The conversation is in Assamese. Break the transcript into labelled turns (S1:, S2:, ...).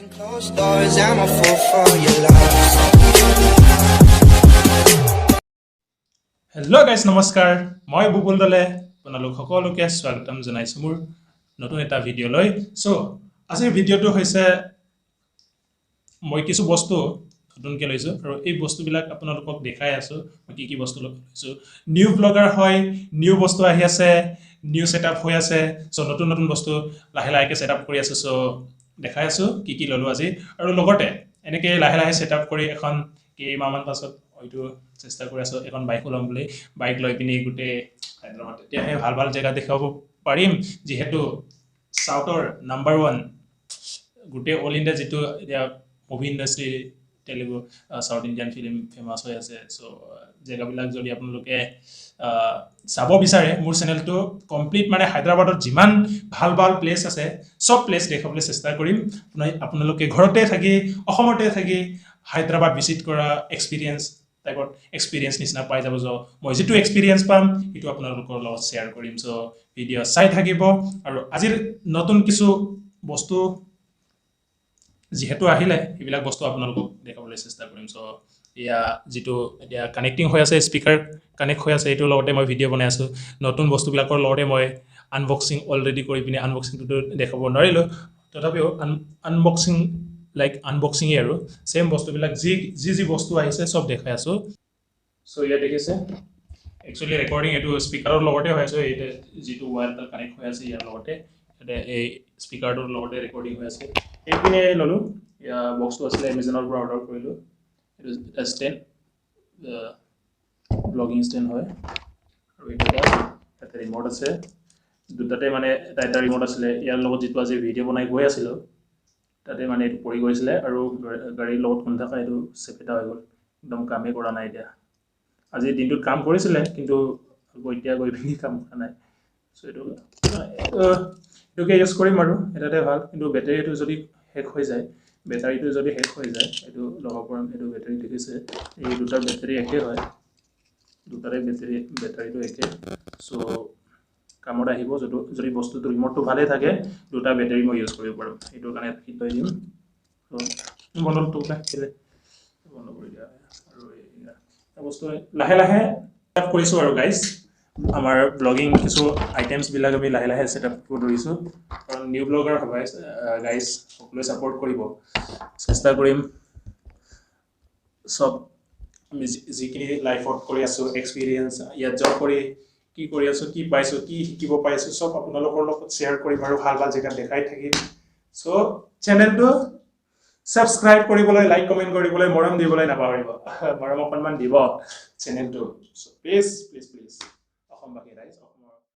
S1: Closed doors, I'm a fool for your love.
S2: Hello' guys নমস্কাৰ মই বুবুল দলে আপোনালোক সকলোকে স্বাগতম জনাইছোঁ মোৰ নতুন এটা ভিডিঅ'লৈ চ' আজিৰ ভিডিঅ'টো হৈছে মই কিছু বস্তু নতুনকৈ লৈছোঁ আৰু এই বস্তুবিলাক আপোনালোকক দেখাই আছোঁ মই কি বস্তু লৈছোঁ নিউ ব্লগাৰ হয় নিউ বস্তু আহি আছে নিউ ছেটআপ হৈ আছে চ' নতুন বস্তু লাহে লাহেকৈ ছেটআপ কৰি আছোঁ চ' দেখাই আছোঁ কি ল'লোঁ আজি আৰু লগতে এনেকৈ লাহে লাহে ছেটআপ কৰি এখন কেইমাহমান পাছত হয়তো চেষ্টা কৰি আছোঁ এখন বাইকো ল'ম বুলি বাইক লৈ পিনি গোটেই হায়দৰাবাদ তেতিয়াহে ভাল ভাল জেগা দেখাব পাৰিম যিহেতু চাউথৰ #1 গোটেই অল ইণ্ডিয়া যিটো এতিয়া movie industry Telugu south Indian film famous হৈ আছে চ' জেগাবিলাক যদি আপোনালোকে চাব বিচাৰে মোৰ চেনেলটো কমপ্লিট মানে হায়দৰাবাদত যিমান ভাল ভাল প্লেচ আছে চব প্লেচ দেখাবলৈ চেষ্টা কৰিম আপোনালোকে ঘৰতে থাকি অসমতে থাকি হায়দৰাবাদ ভিজিট কৰা এক্সপিৰিয়েঞ্চ নিচিনা পাই যাব মই যিটো এক্সপিৰিয়েঞ্চ পাম সেইটো আপোনালোকৰ লগত শ্বেয়াৰ কৰিম চ' ভিডিঅ' চাই থাকিব আৰু আজিৰ নতুন কিছু বস্তু যিহেতু আহিলে এইবিলাক বস্তু আপোনালোকক দেখাবলৈ চেষ্টা কৰিম চ' এয়া যিটো এতিয়া কানেক্টিং হৈ আছে স্পীকাৰ কানেক্ট হৈ আছে এইটোৰ লগতে মই ভিডিঅ' বনাই আছোঁ নতুন বস্তুবিলাকৰ লগতে মই আনবক্সিং অলৰেডি কৰি পিনি আনবক্সিংটোতো দেখাব নোৱাৰিলোঁ তথাপিও আনবক্সিঙেই আৰু ছেম বস্তুবিলাক যি বস্তু আহিছে চব দেখাই আছোঁ চ' ইয়াত দেখিছে একচুৱেলি ৰেকৰ্ডিং এইটো স্পীকাৰৰ লগতে হৈ আছে এইটো যিটো ৱায়াৰডাল কানেক্ট হৈ আছে ইয়াৰ লগতে ইয়াতে এই স্পীকাৰটোৰ লগতে ৰেকৰ্ডিং হৈ আছে এইপিনে ল'লোঁ বক্সটো আছিলে এমেজনৰ পৰা অৰ্ডাৰ কৰিলোঁ এইটো এটা ষ্টেণ্ড ব্লগিং ষ্টেণ্ড হয় আৰু এইটো তাতে ৰিম'ট আছে দুটাতে মানে এটা ৰিম'ট আছিলে ইয়াৰ লগত যিটো আজি ভিডিঅ' বনাই গৈ আছিলোঁ তাতে মানে এইটো পৰি গৈছিলে আৰু গাড়ীৰ লগত খুলি থকা এইটো চেপেটা হৈ গ'ল একদম কামেই কৰা নাই এতিয়া আজি দিনটোত কাম কৰিছিলে কিন্তু এতিয়া গৈ পিনি কাম কৰা নাই চ' এইটোকে ইউজ কৰিম আৰু এটাতে ভাল কিন্তু বেটেৰীটো যদি শেষ হৈ যায় এইটো লগাব পাৰিম এইটো বেটেৰী দেখিছে এই দুটাৰ বেটেৰী একে হয় দুটাৰে বেটাৰীটো একে চ' কামত আহিব যদি বস্তুটো ৰিম'টটো ভালে থাকে দুটা বেটাৰী মই ইউজ কৰিব পাৰোঁ এইটোৰ কাৰণে ৰাখি থৈ দিম বন্ধটো ৰাখিলে বন্ধ কৰি দিয়া আৰু এই বস্তু লাহে লাহে ছেটআপ কৰিছোঁ আৰু গাইজ আমাৰ ব্লগিং কিছু আইটেমছবিলাক আমি লাহে লাহে ছেটআপ কৰিব ধৰিছোঁ কাৰণ নিউ ব্লগাৰ হ'ব গাইজ সকলোৱে ছাপোৰ্ট কৰিব চেষ্টা কৰিম চব আমি যিখিনি লাইফত কৰি আছোঁ এক্সপিৰিয়েঞ্চ ইয়াত জব কৰি কি কৰি আছোঁ কি পাইছোঁ কি শিকিব পাৰিছোঁ চব আপোনালোকৰ লগত শ্বেয়াৰ কৰিম আৰু ভাল ভাল জেগাত দেখাই থাকিম চ' চেনেলটো ছাবস্ক্ৰাইব কৰিবলৈ লাইক কমেণ্ট কৰিবলৈ মৰম দিবলৈ নাপাহৰিব মৰম অকণমান দিব চেনেলটো প্লিজ অসমবাসী ৰাইজ